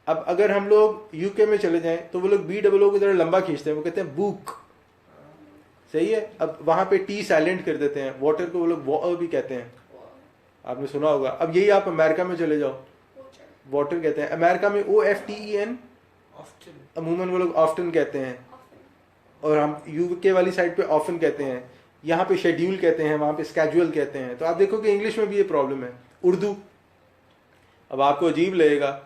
اب اگر ہم لوگ UK میں چلے جائیں تو وہ لوگ BOO کو ذرا لمبا کھینچتے ہیں، وہ کہتے ہیں بوک. صحیح ہے. اب وہاں پہ ٹی سائلنٹ کر دیتے ہیں. واٹر کو وہ لوگ واٹر بھی کہتے ہیں، آپ نے سنا ہوگا. اب یہی آپ امریکہ میں چلے جاؤ، واٹر کہتے ہیں. امریکہ میں OFTEN عموماً وہ لوگ آفٹن کہتے ہیں، اور ہم UK والی سائڈ پہ آفن کہتے ہیں. یہاں پہ شیڈیول کہتے ہیں، وہاں پہ اسکیجول کہتے ہیں. تو آپ دیکھو کہ انگلش میں بھی یہ پرابلم ہے. اردو، اب آپ کو عجیب لگے گا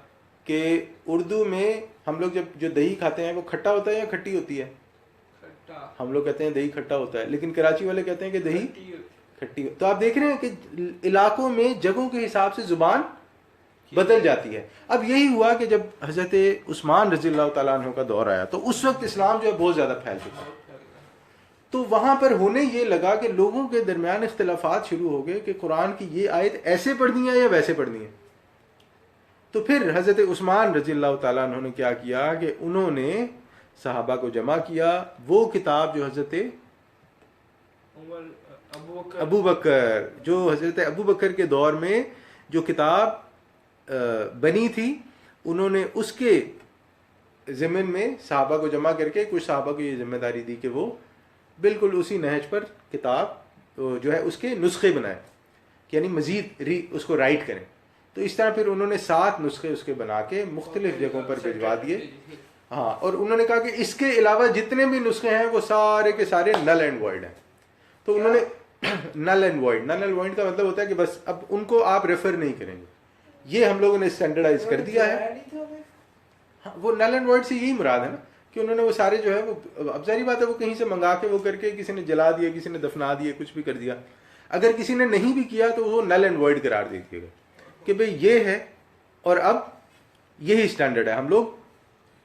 کہ اردو میں ہم لوگ جو دہی کھاتے ہیں وہ کھٹا ہوتا ہے یا کھٹی ہوتی ہے؟ ہم لوگ کہتے ہیں دہی کھٹا ہوتا ہے، لیکن کراچی والے کہتے ہیں کہ دہی کھٹی. تو آپ دیکھ رہے ہیں کہ علاقوں میں جگہوں کے حساب سے زبان بدل جاتی ہے. اب یہی ہوا کہ جب حضرت عثمان رضی اللہ تعالیٰ عنہ کا دور آیا تو اس وقت اسلام جو ہے بہت زیادہ پھیل چکا. تو وہاں پر ہونے یہ لگا کہ لوگوں کے درمیان اختلافات شروع ہو گئے کہ قرآن کی یہ آیت ایسے پڑھنی ہے یا ویسے پڑھنی ہے. تو پھر حضرت عثمان رضی اللہ تعالیٰ عنہ نے کیا کیا کہ انہوں نے صحابہ کو جمع کیا. وہ کتاب جو حضرت ابو بکر، جو حضرت ابو بکر کے دور میں جو کتاب بنی تھی، انہوں نے اس کے ضمن میں صحابہ کو جمع کر کے کچھ صحابہ کو یہ ذمہ داری دی کہ وہ بالکل اسی نہج پر کتاب جو ہے اس کے نسخے بنائیں، یعنی مزید اس کو رائٹ کریں. تو اس طرح پھر انہوں نے 7 نسخے اس کے بنا کے مختلف جگہوں پر بھجوا دیے. ہاں، اور انہوں نے کہا کہ اس کے علاوہ جتنے بھی نسخے ہیں وہ سارے کے سارے نل اینڈ وائڈ ہیں. تو انہوں نے نل اینڈ وائڈ کا مطلب ہوتا ہے کہ بس اب ان کو آپ ریفر نہیں کریں گے. یہ ہم لوگوں نے اسٹینڈرڈائز کر دیا ہے. وہ نل اینڈ وائڈ سے یہی مراد ہے نا کہ انہوں نے وہ سارے جو ہے وہ، اب ظاہری بات ہے وہ کہیں سے منگا کے وہ کر کے کسی نے جلا دیا، کسی نے دفنا دیا، کچھ بھی کر دیا. اگر کسی نے نہیں بھی کیا تو وہ نل اینڈ وائڈ قرار دے دیے گا کہ بھئی یہ ہے اور اب یہی اسٹینڈرڈ ہے، ہم لوگ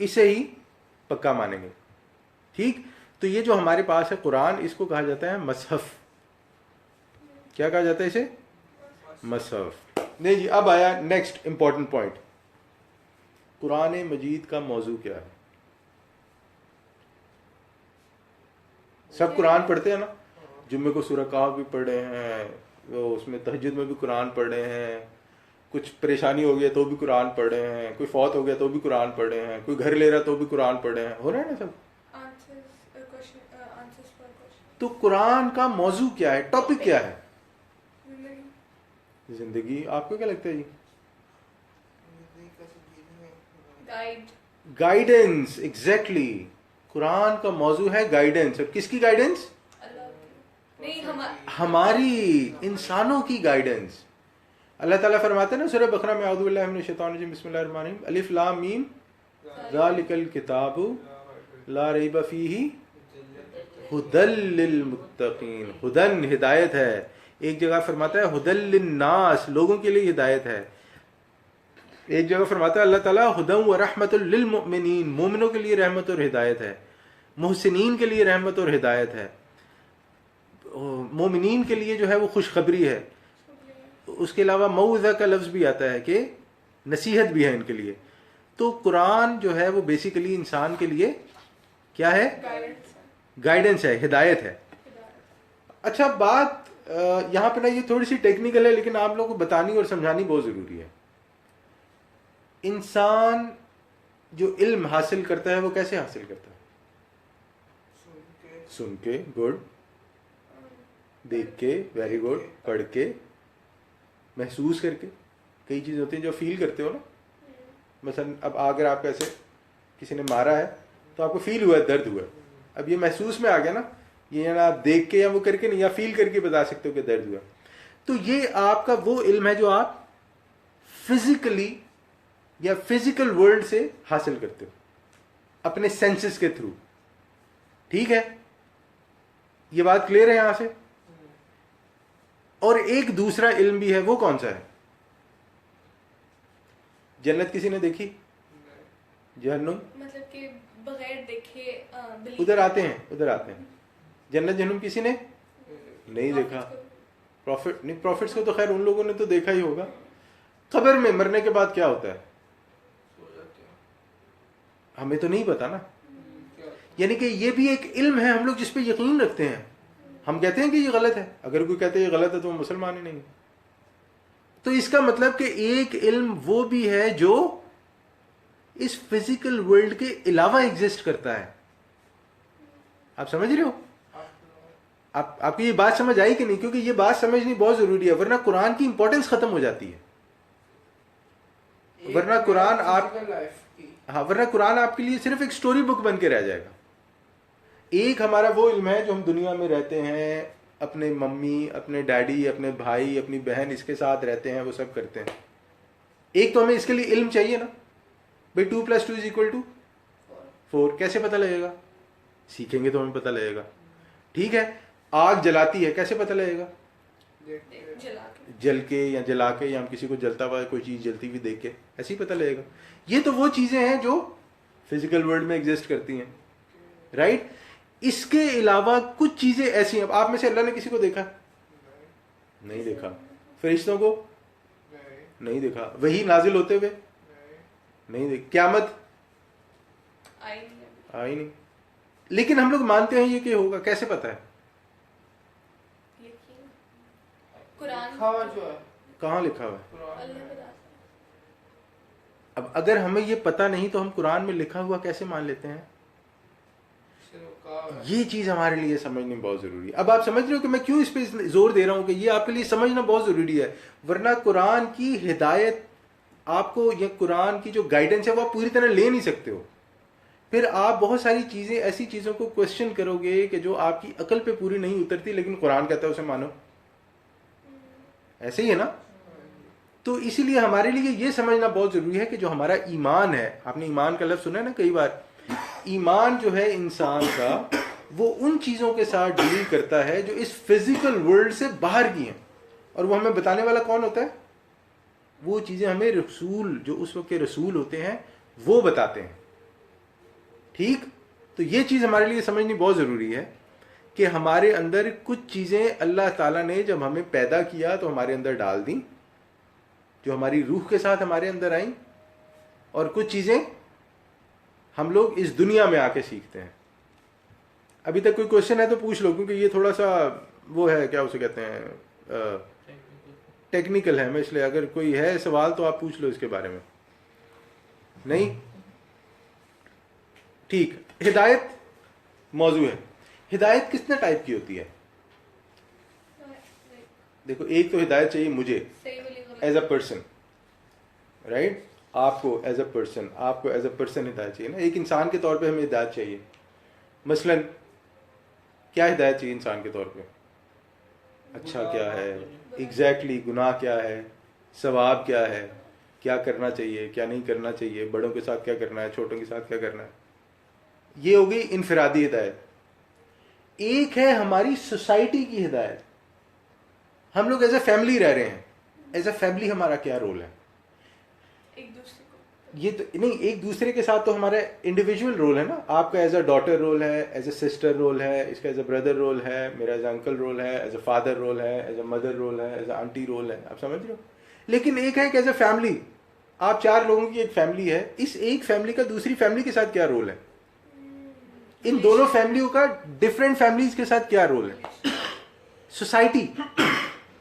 اسے ہی پکا مانیں گے. ٹھیک. تو یہ جو ہمارے پاس ہے قرآن، اس کو کہا جاتا ہے مصحف. کیا کہا جاتا ہے اسے؟ مصحف. نہیں جی, اب آیا نیکسٹ امپورٹنٹ پوائنٹ. قرآن مجید کا موضوع کیا ہے؟ سب قرآن پڑھتے ہیں نا, جمعے کو سورہ کہف بھی پڑھ رہے ہیں, وہ اس میں تہجد میں بھی قرآن پڑھ رہے ہیں, کچھ پریشانی ہو گیا تو بھی قرآن پڑھ رہے ہیں, کوئی فوت ہو گیا تو بھی قرآن پڑھ رہے ہیں, کوئی گھر لے رہا تو بھی قرآن پڑھ رہے ہیں, ہو رہا ہے نا سب. تو قرآن کا موضوع کیا ہے, ٹاپک کیا ہے؟ زندگی. آپ کو کیا لگتا ہے جی؟ گائیڈنس. ایگزیکٹلی. قرآن کا موضوع ہے گائیڈنس. اور کس کی گائیڈنس؟ ہماری, انسانوں کی گائیڈنس. اللہ تعالیٰ فرماتے ہیں نا سورہ بقرہ میں, اعوذ باللہ من الشیطان الرجیم, بسم اللہ الرحمن الرحیم, الف لام میم ذالک الکتاب لا ریب فیہ ہدی للمتقین. ہدن ہدایت ہے. ایک جگہ فرماتا ہے ہدی للناس, لوگوں کے لیے ہدایت ہے. ایک جگہ فرماتا ہے اللہ تعالیٰ ہدی و رحمت للمؤمنین, مومنوں کے لیے رحمت اور ہدایت ہے, محسنین کے لیے رحمت اور ہدایت ہے, مومنین کے لیے جو ہے وہ خوشخبری ہے. اس کے علاوہ موعظہ کا لفظ بھی آتا ہے کہ نصیحت بھی ہے ان کے لیے. تو قرآن جو ہے وہ بیسیکلی انسان کے لیے کیا ہے؟ گائیڈنس ہے, ہدایت ہے. اچھا بات یہاں پہ نا یہ تھوڑی سی ٹیکنیکل ہے, لیکن آپ لوگوں کو بتانی اور سمجھانی بہت ضروری ہے. انسان جو علم حاصل کرتا ہے وہ کیسے حاصل کرتا ہے؟ سن کے, گڈ. دیکھ کے, ویری گڈ. پڑھ کے, محسوس کر کے. کئی چیزیں ہوتی ہیں جو فیل کرتے ہو نا. مثلا اب اگر آپ ایسے کسی نے مارا ہے تو آپ کو فیل ہوا ہے, درد ہوا ہے. اب یہ محسوس میں آ گیا نا, یہ نا آپ دیکھ کے یا وہ کر کے نہیں, یا فیل کر کے بتا سکتے ہو کہ درد ہوا. تو یہ آپ کا وہ علم ہے جو آپ فزیکلی یا فزیکل ورلڈ سے حاصل کرتے ہو اپنے سینسز کے تھرو. ٹھیک ہے, یہ بات کلیئر ہے یہاں سے. اور ایک دوسرا علم بھی ہے, وہ کون سا ہے؟ جنت کسی نے دیکھی؟ جہنم
مطلب کہ بغیر دیکھے
ادھر آتے ہیں. جنت جہنم کسی نے نہیں دیکھا. پروفٹ نہیں, پروفٹس کو تو خیر ان لوگوں نے تو دیکھا ہی ہوگا. قبر میں مرنے کے بعد کیا ہوتا ہے ہمیں تو نہیں پتا نا. یعنی کہ یہ بھی ایک علم ہے ہم لوگ جس پہ یقین رکھتے ہیں. ہم کہتے ہیں کہ یہ غلط ہے, اگر کوئی کہتے ہیں یہ غلط ہے تو وہ مسلمان ہی نہیں. تو اس کا مطلب کہ ایک علم وہ بھی ہے جو اس فزیکل ورلڈ کے علاوہ ایگزسٹ کرتا ہے. آپ سمجھ رہے ہو؟ آپ کی یہ بات سمجھ آئی کہ نہیں؟ کیونکہ یہ بات سمجھنی بہت ضروری ہے, ورنہ قرآن کی امپورٹنس ختم ہو جاتی ہے. ورنہ قرآن آپ کے لیے صرف ایک سٹوری بک بن کے رہ جائے گا. ایک ہمارا وہ علم ہے جو ہم دنیا میں رہتے ہیں, اپنے ممی, اپنے ڈیڈی, اپنے بھائی, اپنی بہن, اس کے ساتھ رہتے ہیں, وہ سب کرتے ہیں. ایک تو ہمیں اس کے لیے علم چاہیے نا بھائی, 2+2=4. کیسے پتہ لگے گا؟ سیکھیں گے تو ہمیں پتہ لگے گا. ٹھیک ہے, آگ جلاتی ہے, کیسے پتہ لگے گا؟ جل کے یا جلا کے, یا ہم کسی کو جلتا ہوا کوئی چیز جلتی ہوئی دیکھ کے, ایسے ہی پتہ لگے گا. یہ تو وہ چیزیں ہیں جو فزیکل ورلڈ میں ایگزسٹ کرتی ہیں, رائٹ. اس کے علاوہ کچھ چیزیں ایسی ہیں. آپ میں سے اللہ نے کسی کو دیکھا؟ نہیں دیکھا. فرشتوں کو نہیں دیکھا. وحی نازل ہوتے ہوئے نہیں دیکھ. قیامت آئی نہیں. لیکن ہم لوگ مانتے ہیں یہ کہ ہوگا. کیسے پتا ہے؟ کہاں لکھا ہوا ہے؟ اب اگر ہمیں یہ پتا نہیں تو ہم قرآن میں لکھا ہوا کیسے مان لیتے ہیں؟ یہ چیز ہمارے لیے سمجھنی بہت ضروری ہے. اب آپ سمجھ رہے ہو کہ میں کیوں اس پہ زور دے رہا ہوں کہ یہ آپ کے لیے سمجھنا بہت ضروری ہے. ورنہ قرآن کی ہدایت آپ کو, یا قرآن کی جو گائیڈنس ہے وہ آپ پوری طرح لے نہیں سکتے ہو. پھر آپ بہت ساری چیزیں, ایسی چیزوں کو کوشچن کرو گے کہ جو آپ کی عقل پہ پوری نہیں اترتی, لیکن قرآن کہتا ہے اسے مانو. ایسے ہی ہے نا. تو اسی لیے ہمارے لیے یہ سمجھنا بہت ضروری ہے کہ جو ہمارا ایمان ہے, آپ نے ایمان کا لفظ سنا ہے نا کئی بار. ایمان جو ہے انسان کا, وہ ان چیزوں کے ساتھ ڈیل کرتا ہے جو اس فزیکل ورلڈ سے باہر کی ہیں. اور وہ ہمیں بتانے والا کون ہوتا ہے؟ وہ چیزیں ہمیں رسول, جو اس وقت کے رسول ہوتے ہیں, وہ بتاتے ہیں. ٹھیک. تو یہ چیز ہمارے لیے سمجھنی بہت ضروری ہے کہ ہمارے اندر کچھ چیزیں اللہ تعالیٰ نے جب ہمیں پیدا کیا تو ہمارے اندر ڈال دیں، جو ہماری روح کے ساتھ ہمارے اندر آئیں، اور کچھ چیزیں ہم لوگ اس دنیا میں آ کے سیکھتے ہیں. ابھی تک کوئی کوشچن ہے تو پوچھ لو، کیونکہ یہ تھوڑا سا وہ ہے، کیا اسے کہتے ہیں، ٹیکنیکل ہے. میں اس لیے اگر کوئی ہے سوال تو آپ پوچھ لو اس کے بارے میں. نہیں؟ ٹھیک. ہدایت موضوع ہے. ہدایت کتنے ٹائپ کی ہوتی ہے؟ دیکھو، ایک تو ہدایت چاہیے مجھے ایز اے پرسن، رائٹ؟ آپ کو ایز اے پرسن، آپ کو ایز اے پرسن ہدایت چاہیے نا. ایک انسان کے طور پہ ہمیں ہدایت چاہیے. مثلا کیا ہدایت چاہیے انسان کے طور پہ؟ اچھا کیا ہے، ایگزیکٹلی گناہ کیا ہے، ثواب کیا ہے، کیا کرنا چاہیے، کیا نہیں کرنا چاہیے، بڑوں کے ساتھ کیا کرنا ہے، چھوٹوں کے ساتھ کیا کرنا ہے. یہ ہو گئی انفرادی ہدایت. ایک ہے ہماری سوسائٹی کی ہدایت. ہم لوگ ایز اے فیملی رہ رہے ہیں. ایز اے فیملی ہمارا کیا رول ہے؟
ایک دوسرے کو
یہ تو نہیں، ایک دوسرے کے ساتھ تو ہمارا انڈیویجول رول ہے نا. آپ کا ایز اے ڈاٹر رول ہے، ایز اے سسٹر رول ہے، اس کا ایز اے بردر رول ہے، میرا ایز اے انکل رول ہے، ایز اے فادر رول ہے، ایز اے مدر رول ہے، ایز اے آنٹی رول ہے. آپ سمجھ رہے ہو؟ لیکن ایک ہے کہ ایز اے فیملی، آپ 4 لوگوں کی ایک فیملی ہے. اس ایک فیملی کا دوسری فیملی کے ساتھ کیا رول ہے؟ ان دونوں فیملیوں کا ڈفرینٹ فیملیز کے ساتھ کیا رول ہے؟ سوسائٹی.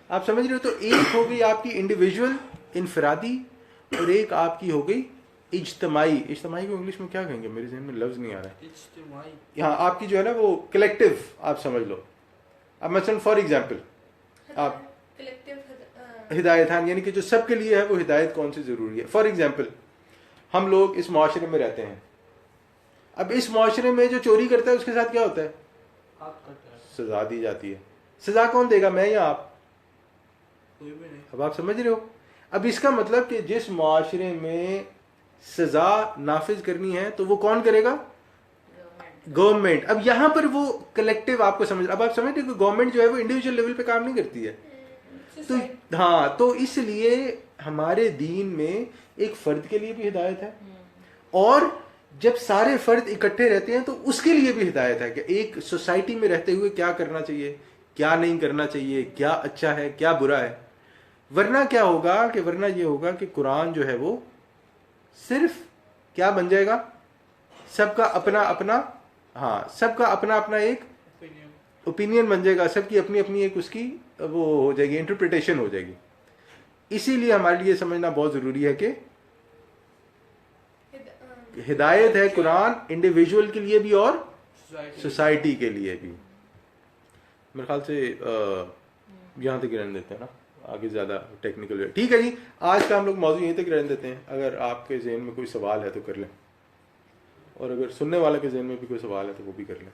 آپ سمجھ رہے ہو؟ تو ایک ہو گئی آپ کی انڈیویجول انفرادی، اور ایک آپ کی ہو گئی اجتماعی. اجتماعی کو انگلش میں کیا کہیں گے؟ میرے ذہن میں لفظ نہیں آ رہا ہے.
اجتماعی.
یہاں آپ کی جو ہے نا وہ کلیکٹیو، آپ سمجھ لو. اب مثلا فار ایگزامپل آپ ہدایت، ہاں، یعنی کہ جو سب کے لیے ہے وہ ہدایت کون سی ضروری ہے. فار ایگزامپل ہم لوگ اس معاشرے میں رہتے ہیں. اب اس معاشرے میں جو چوری کرتا ہے اس کے ساتھ کیا ہوتا ہے؟ سزا دی جاتی ہے. سزا کون دے گا؟ میں یا آپ؟
کوئی بھی نہیں.
اب آپ سمجھ رہے ہو؟ اب اس کا مطلب کہ جس معاشرے میں سزا نافذ کرنی ہے تو وہ کون کرے گا؟ گورنمنٹ. اب یہاں پر وہ کلیکٹیو آپ کو سمجھ، اب آپ سمجھتے ہیں کہ گورنمنٹ جو ہے وہ انڈیویجول لیول پہ کام نہیں کرتی ہے. تو ہاں، تو اس لیے ہمارے دین میں ایک فرد کے لیے بھی ہدایت ہے، اور جب سارے فرد اکٹھے رہتے ہیں تو اس کے لیے بھی ہدایت ہے کہ ایک سوسائٹی میں رہتے ہوئے کیا کرنا چاہیے، کیا نہیں کرنا چاہیے، کیا اچھا ہے، کیا برا ہے. ورنہ کیا ہوگا کہ ورنہ یہ ہوگا کہ قرآن جو ہے وہ صرف کیا بن جائے گا؟ سب کا اپنا اپنا، ہاں، سب کا اپنا اپنا ایک اوپینین بن جائے گا. سب کی اپنی اپنی ایک اس کی وہ ہو جائے گی، انٹرپریٹیشن ہو جائے گی. اسی لیے ہمارے لیے سمجھنا بہت ضروری ہے کہ ہدایت ہے قرآن انڈیویجول کے لیے بھی اور سوسائٹی کے لیے بھی. میرے خیال سے یہاں تک رہنے دیتے ہیں نا، آگے زیادہ ٹیکنیکل. ٹھیک ہے جی، آج کا ہم لوگ موضوع یہیں تک رہنے دیتے ہیں. اگر آپ کے ذہن میں کوئی سوال ہے تو کر لیں، اور اگر سننے والے کے ذہن میں بھی کوئی سوال ہے تو وہ بھی کر لیں.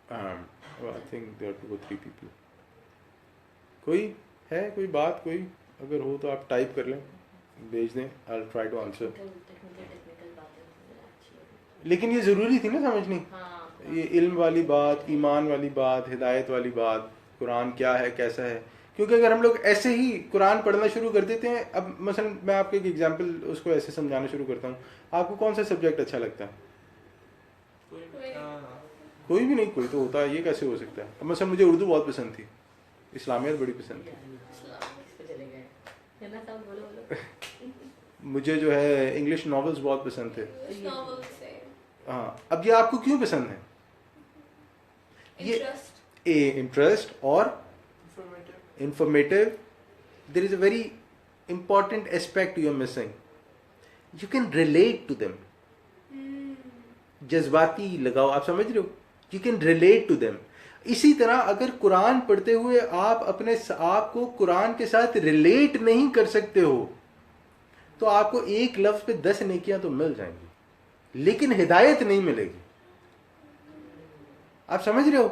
I think there are 2 or 3 people. کوئی ہے، کوئی بات، کوئی اگر ہو تو آپ ٹائپ کر لیں، بھیج دیں. I'll try to answer. لیکن یہ ضروری تھی نا سمجھنی، یہ علم والی بات، ایمان والی بات، ہدایت والی بات، قرآن کیا ہے، کیسا ہے. کیونکہ اگر ہم لوگ ایسے ہی قرآن پڑھنا شروع کر دیتے ہیں، اب مثلا میں آپ کو ایک ایگزامپل اس کو ایسے سمجھانا شروع کرتا ہوں. آپ کو کون سا سبجیکٹ اچھا لگتا ہے؟ کوئی بھی نہیں. کوئی تو ہوتا ہے، یہ کیسے ہو سکتا ہے؟ اب مثلا مجھے اردو بہت پسند تھی، اسلامیت بڑی پسند تھی. مجھے جو ہے انگلش ناولز بہت پسند تھے. ہاں، اب یہ آپ کو کیوں پسند ہے؟ یہ انٹرسٹ اور informative. There is a very important aspect you are missing. You can relate to them. جذباتی لگاؤ، آپ سمجھ رہے ہو؟ You can relate to them. اسی طرح اگر قرآن پڑھتے ہوئے آپ اپنے آپ کو قرآن کے ساتھ ریلیٹ نہیں کر سکتے ہو تو آپ کو ایک لفظ پہ 10 نیکیاں تو مل جائیں گی، لیکن ہدایت نہیں ملے گی. آپ سمجھ رہے ہو؟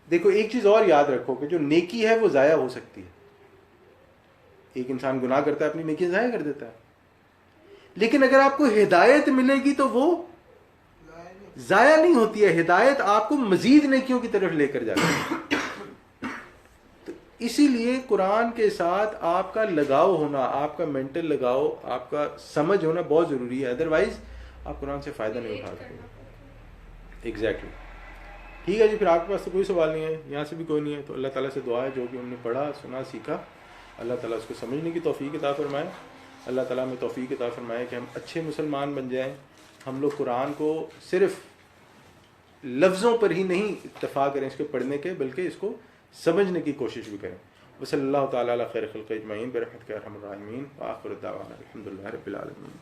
دیکھو ایک چیز اور یاد رکھو کہ جو نیکی ہے وہ ضائع ہو سکتی ہے. ایک انسان گناہ کرتا ہے، اپنی نیکی ضائع کر دیتا ہے. لیکن اگر آپ کو ہدایت ملے گی تو وہ ضائع نہیں ہوتی ہے. ہدایت آپ کو مزید نیکیوں کی طرف لے کر جاتی ہے. تو اسی لیے قرآن کے ساتھ آپ کا لگاؤ ہونا، آپ کا مینٹل لگاؤ، آپ کا سمجھ ہونا بہت ضروری ہے. ادروائز آپ قرآن سے فائدہ نہیں اٹھا سکتے. ایگزیکٹلی. ٹھیک ہے جی، پھر آپ کے پاس تو کوئی سوال نہیں ہے، یہاں سے بھی کوئی نہیں ہے، تو اللہ تعالیٰ سے دعا ہے جو بھی ہم نے پڑھا سنا سیکھا اللہ تعالیٰ اس کو سمجھنے کی توفیق عطا فرمائے. اللہ تعالیٰ ہمیں توفیق عطا فرمائے کہ ہم اچھے مسلمان بن جائیں. ہم لوگ قرآن کو صرف لفظوں پر ہی نہیں اکتفا کریں اس کے پڑھنے کے، بلکہ اس کو سمجھنے کی کوشش بھی کریں. وصلی اللہ تعالیٰ علی خیر خلق اجمعین برحمتک یا ارحم الراحمین وآخر دعوانا الحمد للہ رب العالمین.